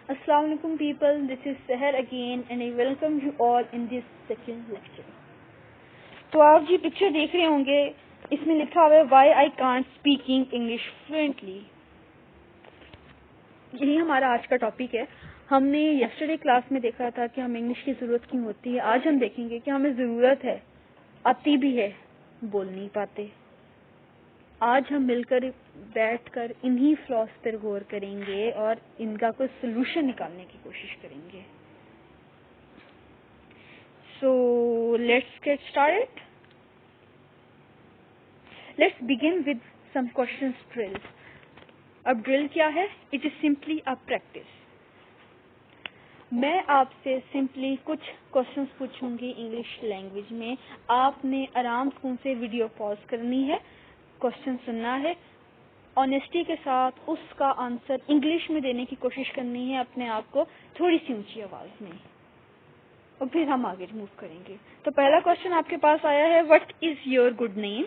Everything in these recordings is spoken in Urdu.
Assalamu alaikum people, this is Seher again and I welcome you all in this second lecture. تو آپ جی پکچر دیکھ رہے ہوں گے, اس میں لکھا ہوا ہے Why I can't speaking English fluently. یہی ہمارا آج کا ٹاپک ہے. ہم نے یسٹرڈے کلاس میں دیکھا تھا کہ ہمیں انگلش کی ضرورت کیوں ہوتی ہے. آج ہم دیکھیں گے کہ ہمیں ضرورت ہے, آتی بھی ہے, بول نہیں پاتے. آج ہم مل کر بیٹھ کر انہی فلاز پر غور کریں گے اور ان کا کوئی سلوشن نکالنے کی کوشش کریں گے. So let's get started. Let's begin with some questions drill. اب ڈرل کیا ہے؟ It is simply a practice. میں آپ سے سمپلی کچھ کوشچنز پوچھوں گی انگلش لینگویج میں. آپ نے آرام سے ویڈیو پاز کرنی ہے, کوشچن سننا ہے, آنیسٹی کے ساتھ اس کا آنسر انگلش میں دینے کی کوشش کرنی ہے, اپنے آپ کو تھوڑی سی اونچی آواز میں, اور پھر ہم آگے موو کریں گے. تو پہلا کوشچن آپ کے پاس آیا ہے, what is your good name?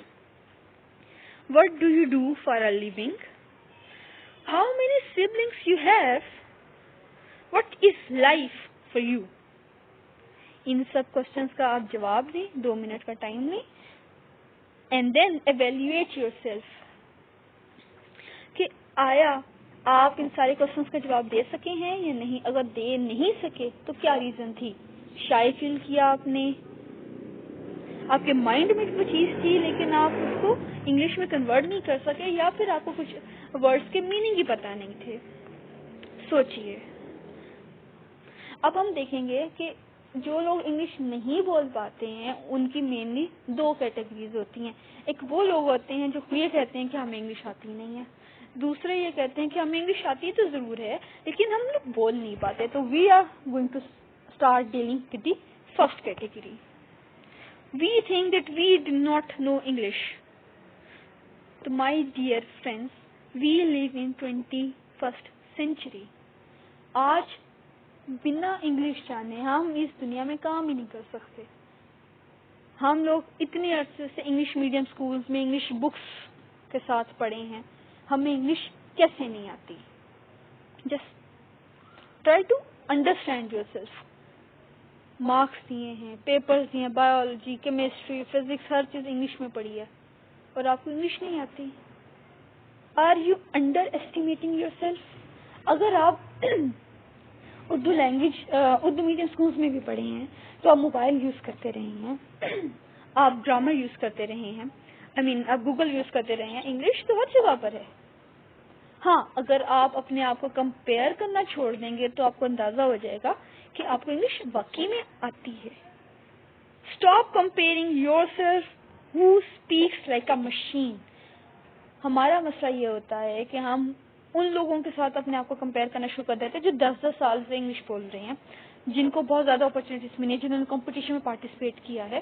What do you do for a living? How many siblings you have? What is life for you? ان سب کوشچنس کا آپ جواب دیں, 2 منٹ کا ٹائم لیں, and then evaluate your self کہ آیا آپ ان سارے کوشچنس کا جواب دے سکے ہیں یا نہیں. اگر دے نہیں سکے تو کیا ریزن تھی؟ شائی فیل کیا آپ نے, آپ کے مائنڈ میں وہ چیز تھی لیکن آپ اس کو انگلش میں کنورٹ نہیں کر سکے, یا پھر آپ کو کچھ ورڈز کے میننگ ہی پتہ نہیں تھے. سوچئے. اب ہم دیکھیں گے کہ جو لوگ انگلش نہیں بول پاتے ہیں ان کی مینلی 2 کیٹیگریز ہوتی ہیں. ایک وہ لوگ ہوتے ہیں جو یہ کہتے ہیں کہ ہمیں انگلش آتی نہیں ہے, دوسرے یہ کہتے ہیں کہ ہمیں انگلش آتی تو ضرور ہے لیکن ہم لوگ بول نہیں پاتے. تو we are going to start dealing with the first category. We think that we do not know English. تو my dear friends, we live in 21st century. آج بنا انگلش جانے ہم اس دنیا میں کام ہی نہیں کر سکتے. ہم لوگ اتنے عرصے سے انگلش میڈیم اسکولز میں انگلش بکس کے ساتھ پڑھے ہیں, ہمیں انگلش کیسے نہیں آتی؟ Just try to understand your self. Marks دیے ہیں, پیپرز دیے ہیں, بایولوجی, کیمسٹری, فزکس, ہر چیز انگلش میں پڑھی ہے اور آپ کو انگلش نہیں آتی. Are you underestimating your self? اگر آپ اردو میڈیم اسکولس میں بھی پڑھے ہیں تو آپ موبائل یوز کرتے رہے ہیں, آپ گرامر یوز کرتے رہے ہیں, آپ گوگل یوز کرتے رہے ہیں. انگلش تو ہر جگہ پر ہے. ہاں, اگر آپ اپنے آپ کو کمپیئر کرنا چھوڑ دیں گے تو آپ کو اندازہ ہو جائے گا کہ آپ کو انگلش واقعی میں آتی ہے. Stop comparing your self who speaks like a machine. ہمارا مسئلہ یہ ہوتا ہے کہ ہم ان لوگوں کے ساتھ اپنے آپ کو کمپیئر کرنا شروع کر دیتے ہیں جو 10 سال سے انگلش بول رہے ہیں, جن کو بہت زیادہ اپرچونیٹیز ملی, جنہوں نے کمپٹیشن میں پارٹیسپیٹ کیا ہے,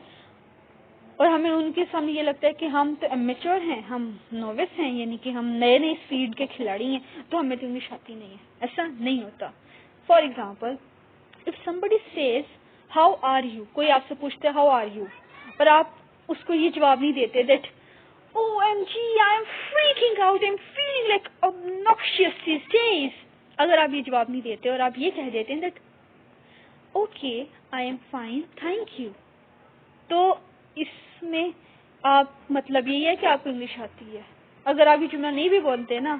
اور ہمیں ان کے سامنے یہ لگتا ہے کہ ہم تو امیچور ہیں, ہم نووس ہیں, یعنی کہ ہم نئے اس فیلڈ کے کھلاڑی ہیں, تو ہمیں تو انگلش آتی نہیں ہے. ایسا نہیں ہوتا. For example, if somebody says how are you, کوئی آپ سے پوچھتا ہے how are you, اور آپ اس کو یہ جواب نہیں دیتے that OMG, I'm freaking out, I'm feeling like obnoxious these days. اگر آپ یہ جواب نہیں دیتے اور آپ یہ کہہ دیتے ہیں that okay, I am fine, thank you, تو اس میں آپ مطلب یہ ہے کہ آپ کو انگلش آتی ہے. اگر آپ یہ جملہ نہیں بھی بولتے نا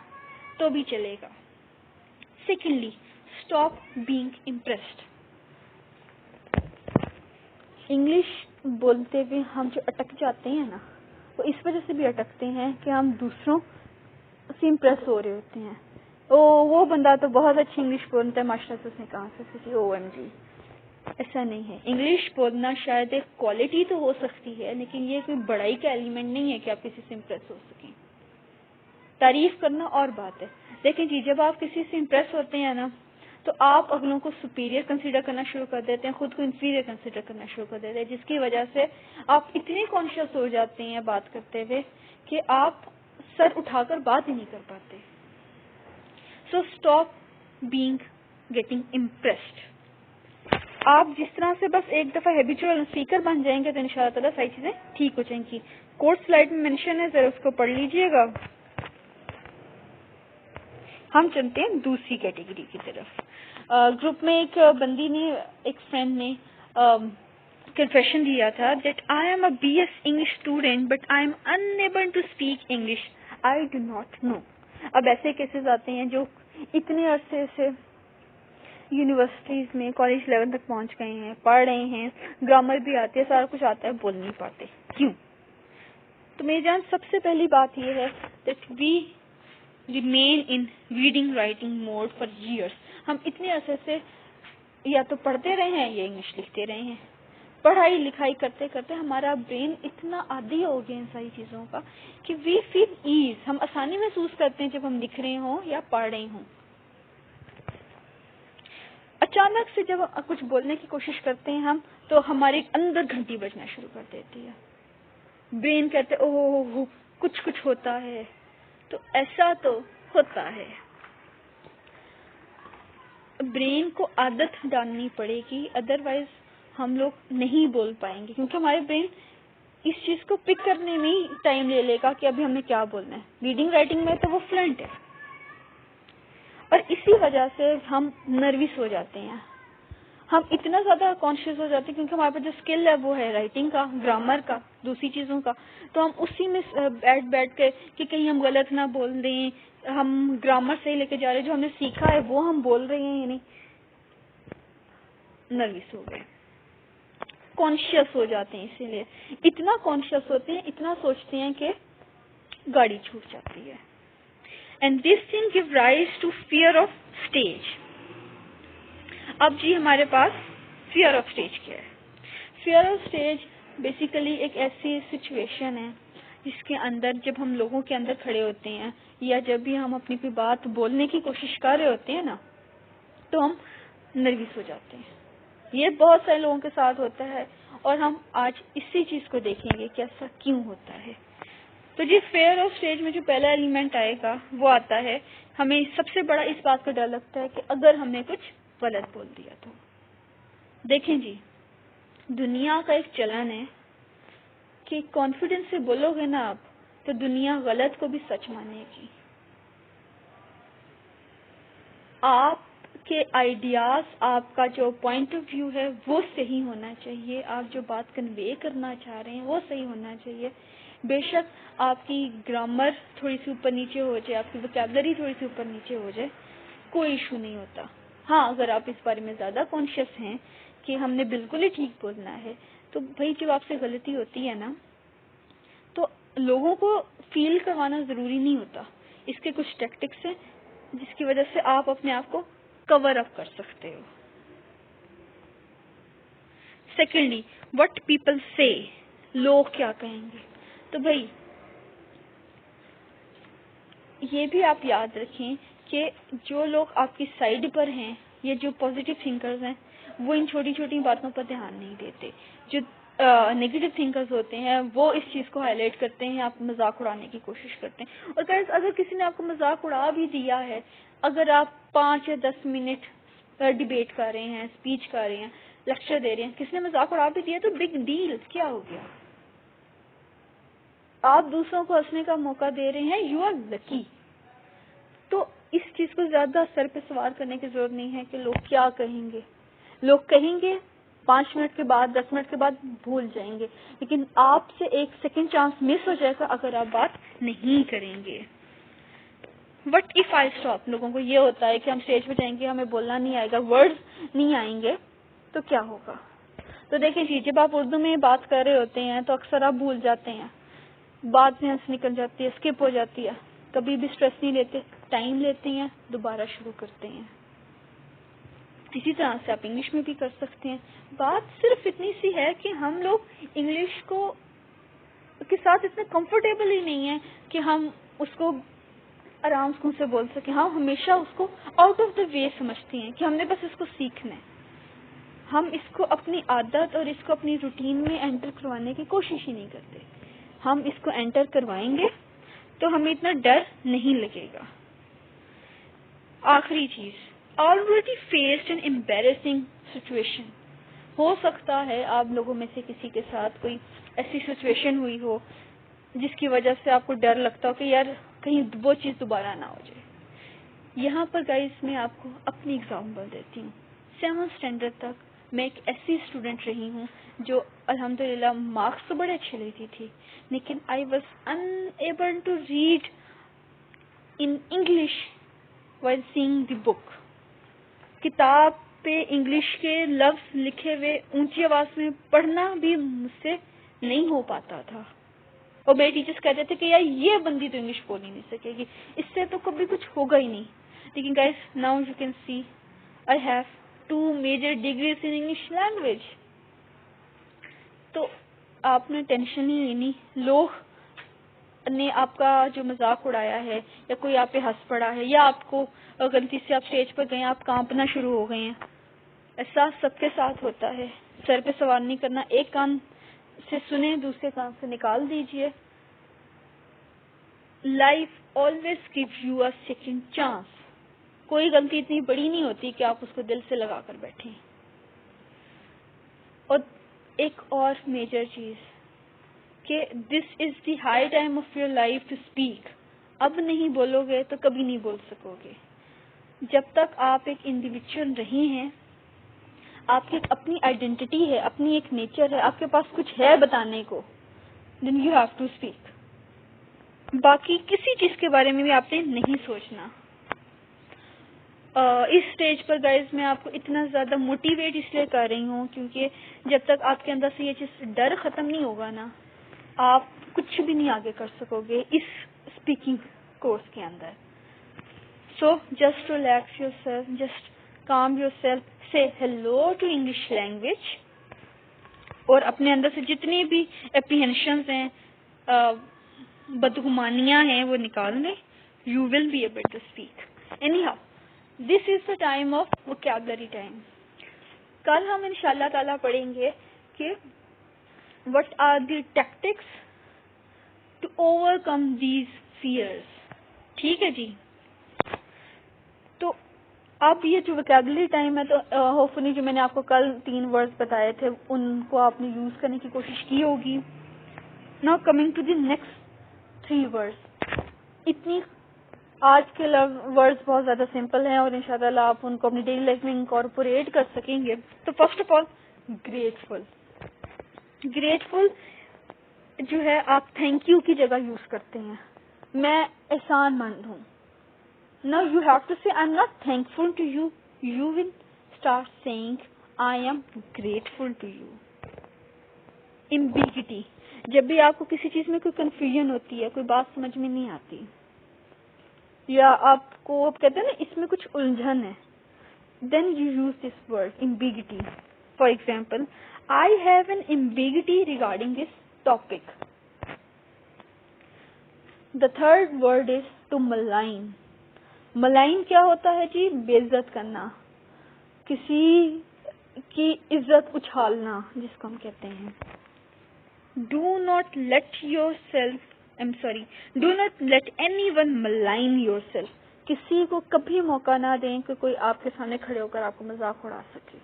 تو بھی چلے گا. Secondly, stop being impressed. English بولتے ہوئے ہم جو اٹک جاتے ہیں نا, وہ اس وجہ سے بھی اٹکتے ہیں کہ ہم دوسروں سے امپریس ہو رہے ہوتے ہیں. وہ بندہ تو بہت اچھی انگلش بولتا ہے, ماشاءاللہ سے اس نے کہاں سے سیکھی, OMG. ایسا نہیں ہے. انگلش بولنا شاید ایک کوالٹی تو ہو سکتی ہے لیکن یہ کوئی بڑائی کا ایلیمنٹ نہیں ہے کہ آپ کسی سے امپریس ہو سکیں. تعریف کرنا اور بات ہے, لیکن جب آپ کسی سے امپریس ہوتے ہیں نا تو آپ اگلوں کو سپیریئر کنسیڈر کرنا شروع کر دیتے ہیں, خود کو انفیریئر کنسیڈر کرنا شروع کر دیتے ہیں, جس کی وجہ سے آپ اتنے کانشیس ہو جاتے ہیں بات کرتے ہوئے کہ آپ سر اٹھا کر بات ہی نہیں کر پاتے. سو اسٹاپ بینگ گیٹنگ امپریسڈ. آپ جس طرح سے بس ایک دفعہ ہیبیچوئل اسپیکر بن جائیں گے تو ان شاء اللہ تعالیٰ ساری چیزیں ٹھیک ہو جائیں گی. کوڈ سلائڈ میں مینشن ہے, ذرا اس کو پڑھ لیجئے گا. ہم چلتے ہیں دوسری کیٹیگری کی طرف. گروپ میں ایک بندی نے، ایک فرینڈ نے کنفیشن دیا تھا that I am a B S English student but I am unable to speak English, I do not know. اب ایسے کیسز آتے ہیں جو اتنے عرصے سے یونیورسٹیز میں کالج لیول تک پہنچ گئے ہیں، پڑھ رہے ہیں، گرامر بھی آتی ہے، سارا کچھ آتا ہے، بول نہیں پاتے. کیوں؟ تو میری جان سب سے پہلی بات یہ ہے that we remain in reading writing mode for years. ہم اتنے عرصے سے یا تو پڑھتے رہے ہیں یا انگلش لکھتے رہے ہیں. پڑھائی لکھائی کرتے کرتے ہمارا برین اتنا عادی ہو گیا ان ساری چیزوں کا کہ وی فیل ایز، ہم آسانی محسوس کرتے ہیں جب ہم لکھ رہے ہوں یا پڑھ رہے ہوں. اچانک سے جب کچھ بولنے کی کوشش کرتے ہیں ہم، تو ہمارے اندر گھنٹی بجنا شروع کر دیتی ہے. برین کہتے اوہ کچھ ہوتا ہے. تو ایسا تو ہوتا ہے. برین کو عادت ڈالنی پڑے گی، ادروائز ہم لوگ نہیں بول پائیں گے، کیونکہ ہمارے برین اس چیز کو پک کرنے میں ہی ٹائم لے لے گا کہ ابھی ہمیں کیا بولنا ہے. ریڈنگ رائٹنگ میں تو وہ فلنٹ ہے، اور اسی وجہ سے ہم نروس ہو جاتے ہیں. ہم اتنا زیادہ کانشیس ہو جاتے ہیں کیونکہ ہمارے پاس جو اسکل ہے وہ ہے رائٹنگ کا، گرامر کا، دوسری چیزوں کا. تو ہم اسی میں بیٹھ کے کہ کہیں ہم غلط نہ بول دیں، ہم گرامر سے ہی لے کے جا رہے ہیں، جو ہم نے سیکھا ہے وہ ہم بول رہے ہیں، یعنی نروس ہو گئے، کانشیس ہو جاتے ہیں. اسی لیے اتنا کانشیس ہوتے ہیں، اتنا سوچتے ہیں کہ گاڑی چھوٹ جاتی ہے. And this thing give rise to fear of stage. اب جی ہمارے پاس فیئر آف اسٹیج کیا ہے؟ فیئر آف اسٹیج بیسیکلی ایک ایسی سچویشن ہے جس کے اندر جب ہم لوگوں کے اندر کھڑے ہوتے ہیں یا جب بھی ہم اپنی کوئی بات بولنے کی کوشش کر رہے ہوتے ہیں نا، تو ہم نروس ہو جاتے ہیں. یہ بہت سارے لوگوں کے ساتھ ہوتا ہے، اور ہم آج اسی چیز کو دیکھیں گے کہ ایسا کیوں ہوتا ہے. تو جی فیئر آف اسٹیج میں جو پہلا ایلیمنٹ آئے گا وہ آتا ہے، ہمیں سب سے بڑا اس بات کا ڈر لگتا ہے کہ اگر ہم نے کچھ غلط بول دیا تو. دیکھیں جی، دنیا کا ایک چلن ہے کہ کانفیڈنس سے بولو گے نا آپ تو دنیا غلط کو بھی سچ مانے گی. آپ کے آئیڈیاز، آپ کا جو پوائنٹ آف ویو ہے وہ صحیح ہونا چاہیے، آپ جو بات کنوے کرنا چاہ رہے ہیں وہ صحیح ہونا چاہیے. بے شک آپ کی گرامر تھوڑی سی اوپر نیچے ہو جائے، آپ کی ووکیبلری تھوڑی سی اوپر نیچے ہو جائے، کوئی ایشو نہیں ہوتا. ہاں اگر آپ اس بارے میں زیادہ کانشیس ہیں کہ ہم نے بالکل ہی ٹھیک بولنا ہے، تو بھائی جب آپ سے غلطی ہوتی ہے نا تو لوگوں کو فیل کروانا ضروری نہیں ہوتا. اس کے کچھ ٹیکٹکس ہیں جس کی وجہ سے آپ اپنے آپ کو کور اپ کر سکتے ہو. سیکنڈلی وٹ پیپل سے، لوگ کیا کہیں گے. تو بھائی یہ بھی آپ یاد رکھیں کہ جو لوگ آپ کی سائڈ پر ہیں یا جو پازیٹیو تھنکرز ہیں وہ ان چھوٹی چھوٹی باتوں پر دھیان نہیں دیتے. جو نیگیٹو تھنکرز ہوتے ہیں وہ اس چیز کو ہائی لائٹ کرتے ہیں، آپ مذاق اڑانے کی کوشش کرتے ہیں. اور guys اگر کسی نے آپ کو مذاق اڑا بھی دیا ہے، اگر آپ 5 یا 10 منٹ ڈیبیٹ کر رہے ہیں، اسپیچ کر رہے ہیں، لیکچر دے رہے ہیں، کسی نے مذاق اڑا بھی دیا تو بگ ڈیل، کیا ہو گیا؟ آپ دوسروں کو ہنسنے کا موقع دے رہے ہیں، یو آر لکی. تو اس چیز کو زیادہ سر پہ سوار کرنے کی ضرورت نہیں ہے کہ لوگ کیا کہیں گے. لوگ کہیں گے 5 منٹ کے بعد، 10 منٹ کے بعد بھول جائیں گے، لیکن آپ سے 1 سیکنڈ چانس مس ہو جائے گا اگر آپ بات نہیں کریں گے. وٹ ایف آئی اسٹاپ، لوگوں کو یہ ہوتا ہے کہ ہم اسٹیج پہ جائیں گے، ہمیں بولنا نہیں آئے گا، ورڈز نہیں آئیں گے تو کیا ہوگا. تو دیکھیں جی جب آپ اردو میں بات کر رہے ہوتے ہیں تو اکثر آپ بھول جاتے ہیں، بات میں ہنس نکل جاتی ہے، اسکپ ہو جاتی ہے. کبھی بھی اسٹریس نہیں لیتے، ٹائم لیتے ہیں، دوبارہ شروع کرتے ہیں. اسی طرح سے آپ انگلش میں بھی کر سکتے ہیں. بات صرف اتنی سی ہے کہ ہم لوگ انگلش کو کے ساتھ اتنے کمفرٹیبل ہی نہیں ہیں کہ ہم اس کو آرام سے بول سکیں. ہم ہمیشہ اس کو آؤٹ آف دا وے سمجھتے ہیں کہ ہم نے بس اس کو سیکھنا ہے. ہم اس کو اپنی عادت اور اس کو اپنی روٹین میں انٹر کروانے کی کوشش ہی نہیں کرتے. ہم اس کو انٹر کروائیں گے تو ہمیں اتنا ڈر نہیں لگے گا. آخری چیز، already faced an embarrassing situation. ہو سکتا ہے آپ لوگوں میں سے کسی کے ساتھ کوئی ایسی سچویشن ہوئی ہو جس کی وجہ سے آپ کو ڈر لگتا ہو کہ یار کہیں وہ چیز دوبارہ نہ ہو جائے. یہاں پر گائز میں آپ کو اپنی اگزامپل دیتی ہوں. 7th اسٹینڈرڈ تک میں ایک ایسی اسٹوڈنٹ رہی ہوں جو الحمدللہ مارکس تو بڑے اچھے لیتی تھی, لیکن I was unable to read in English while seeing the book. کتاب پہ انگلش کے لفظ لکھے ہوئے اونچی آواز میں پڑھنا بھی مجھ سے نہیں ہو پاتا تھا, اور میرے ٹیچرس کہتے تھے کہ یار یہ بندی تو انگلش بول ہی نہیں سکے گی, اس سے تو کبھی کچھ ہوگا ہی نہیں. لیکن guys now you can see I have 2 major degrees in English language. تو آپ نے ٹینشن نہیں لینی. لوگ نے آپ کا جو مذاق اڑایا ہے یا کوئی آپ پہ ہنس پڑا ہے یا آپ کو غلطی سے آپ اسٹیج پر گئے آپ کانپنا شروع ہو گئے ہیں, ایسا سب کے ساتھ ہوتا ہے. سر پہ سوار نہیں کرنا, ایک کان سے سنیں دوسرے کان سے نکال دیجئے. Life always give you a second chance. کوئی غلطی اتنی بڑی نہیں ہوتی کہ آپ اس کو دل سے لگا کر بیٹھیں. اور ایک اور میجر چیز کہ this is the high time of your life to speak. اب نہیں بولو گے تو کبھی نہیں بول سکو گے. جب تک آپ ایک انڈیویجول رہے ہیں, آپ کی ایک اپنی آئیڈینٹی ہے, اپنی ایک نیچر ہے, آپ کے پاس کچھ ہے بتانے کو, then you have to speak. باقی کسی چیز کے بارے میں بھی آپ نے نہیں سوچنا. اس اسٹیج پر گائز میں آپ کو اتنا زیادہ موٹیویٹ اس لیے کر رہی ہوں کیونکہ جب تک آپ کے اندر سے یہ چیز ڈر ختم نہیں ہوگا نا, آپ کچھ بھی نہیں آگے کر سکو گے اس اسپیکنگ کورس کے اندر. So just relax yourself, just calm yourself, say hello to English language, اور اپنے اندر سے جتنی بھی اپریہنشنز ہیں, بدگمانیاں ہیں, وہ نکال لیں. You will be able to speak. Anyhow this is the time of vocabulary time. کل ہم انشاءاللہ تعالیٰ پڑھیں گے کہ what are the tactics to overcome these fears. ٹھیک ہے جی. تو اب یہ جو ووکیبلری ٹائم ہے تو ہوپ فلی جو میں نے آپ کو کل 3 ورڈز بتائے تھے ان کو آپ نے یوز کرنے کی کوشش کی ہوگی. Now coming to the next 3 words. اتنی آج کے ورڈز بہت زیادہ سمپل ہیں اور انشاءاللہ آپ ان کو اپنی ڈیلی لائف میں انکارپوریٹ کر سکیں گے. تو first of all grateful. Grateful جو ہے آپ تھینک یو کی جگہ یوز کرتے ہیں. میں احسان مند ہوں. Now you have to say I'm not thankful to you. You will start saying I am grateful to you. Ambiguity. جب بھی آپ کو کسی چیز میں کوئی کنفیوژن ہوتی ہے, کوئی بات سمجھ میں نہیں آتی, یا آپ کو کہتے ہیں نا اس میں کچھ الجھن ہے, then you use this word ambiguity. For example, I have an ambiguity regarding this topic. The third word is to malign. ملائن کیا ہوتا ہے جی؟ بے عزت کرنا, کسی کی عزت اچھالنا جس کو ہم کہتے ہیں. Do not let yourself do not let anyone malign yourself. کسی کو کبھی موقع نہ دیں کہ کوئی آپ کے سامنے کھڑے ہو کر آپ کو مذاق اڑا سکے.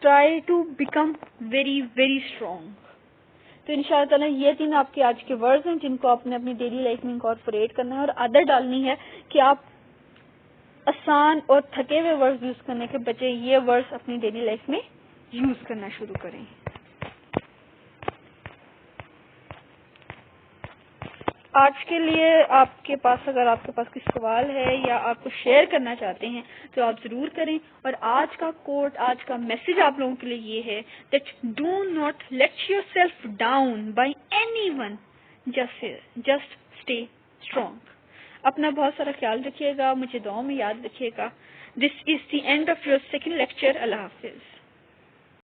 Try to become very very strong. تو ان شاء اللہ تعالیٰ یہ 3 آپ کے آج کے ورڈز ہیں جن کو آپ نے اپنی ڈیلی لائف میں انکارپوریٹ کرنا ہے, اور عادت ڈالنی ہے کہ آپ آسان اور تھکے ہوئے ورڈز یوز کرنے کے بجائے یہ ورڈز اپنی ڈیلی لائف میں یوز کرنا شروع کریں. آج کے لیے آپ کے پاس اگر آپ کے پاس کوئی سوال ہے یا آپ کو شیئر کرنا چاہتے ہیں تو آپ ضرور کریں. اور آج کا کوٹ, آج کا میسج آپ لوگوں کے لیے یہ ہے that do not let your self down by any one, just stay strong. اپنا بہت سارا خیال رکھیے گا, مجھے دعاؤں میں یاد رکھیے گا. This is the end of your second lecture. اللہ حافظ.